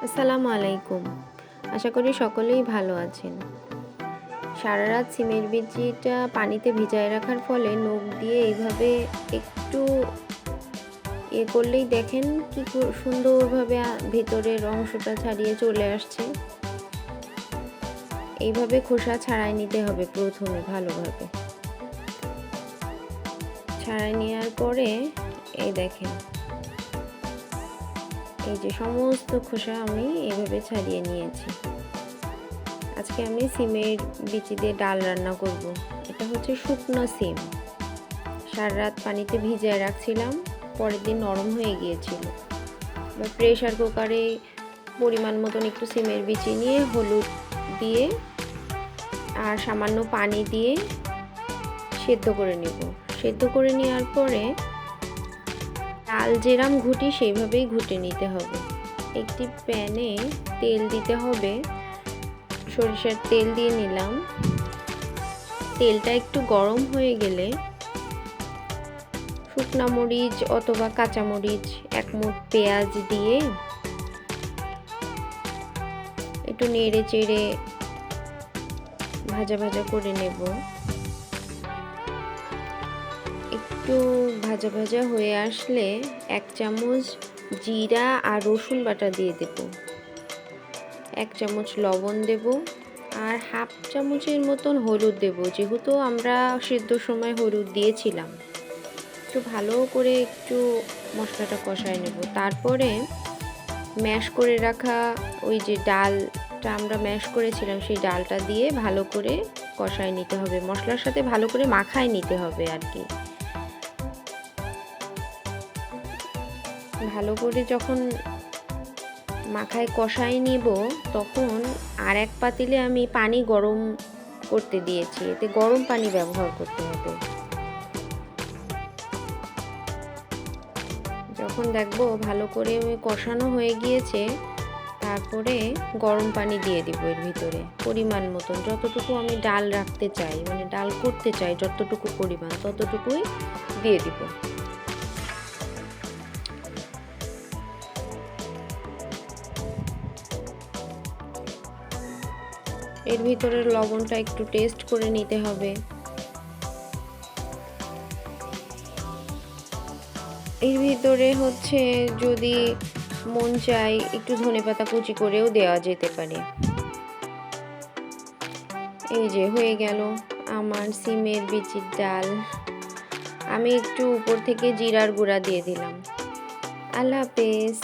আসসালামু আলাইকুম। আশা করি সকলেই ভালো আছেন। সারা রাত সিমের বিচিটা পানিতে ভিজায় রাখার ফলে নখ দিয়ে এইভাবে একটু করলেই দেখেন কি সুন্দরভাবে ভেতরের অংশটা ছাড়িয়ে চলে আসছে। এইভাবে খোসা ছাড়াই নিতে হবে প্রথমে ভালোভাবে। ছাড়াই নেওয়ার পরে এই দেখেন, এই যে সমস্ত খোসা আমি এইভাবে ছাড়িয়ে নিয়েছি। আজকে আমি সিমের বিচি দিয়ে ডাল রান্না করব। এটা হচ্ছে শুকনো সিম। সারা রাত পানিতে ভিজিয়ে রাখছিলাম, পরের দিন নরম হয়ে গিয়েছিল। এবার প্রেশার কুকারে পরিমাণ মতন একটু সিমের বিচি নিয়ে হলুদ দিয়ে আর সামান্য পানি দিয়ে সেদ্ধ করে নেব। সেদ্ধ করে নেওয়ার পরে ডাল যেরাম ঘুটি সেইভাবেই ঘুটে নিতে হবে। একটি প্যানে তেল দিতে হবে, সরিষার তেল দিয়ে নিলাম। তেলটা একটু গরম হয়ে গেলে শুকনা মরিচ অথবা কাঁচা মরিচ, এক মুঠ পেঁয়াজ দিয়ে একটু নেড়ে চেড়ে ভাজা ভাজা করে নেব। একটু ভাজা ভাজা হয়ে আসলে 1 চামচ জিরা আর রসুন বাটা দিয়ে দেব, 1 চামচ লবণ দেব আর হাফ চামচের মতন হলুদ দেব, যেহেতু আমরা সিদ্ধর সময় হলুদ দিয়েছিলাম। একটু ভালো করে একটু মশলাটা কষায় নেব। তারপরে ম্যাশ করে রাখা ওই যে ডালটা আমরা ম্যাশ করেছিলাম সেই ডালটা দিয়ে ভালো করে কষায় নিতে হবে, মশলার সাথে ভালো করে মাখায় নিতে হবে আর কি। ভালো করে যখন মাখায় কষায় নিব তখন আর এক পাতিলে আমি পানি গরম করতে দিয়েছি, এতে গরম পানি ব্যবহার করতে হবে। যখন দেখবো ভালো করে কষানো হয়ে গিয়েছে, তারপরে গরম পানি দিয়ে দিব এর ভিতরে পরিমাণ মতন, যতটুকু আমি ডাল রাখতে চাই, মানে ডাল করতে চাই যতটুকু পরিমাণ ততটুকুই দিয়ে দিব। এর ভিতরে লবণটা একটু টেস্ট করে নিতে হবে। এর ভিতরে হচ্ছে যদি মন চায় একটু ধনেপাতা কুচি করেও দেওয়া যেতে পারে। এই যে হয়ে গেল আমার সিমের বিচির ডাল। আমি একটু উপর থেকে জিরার গুঁড়া দিয়ে দিলাম। আল্লাহ হাফেজ।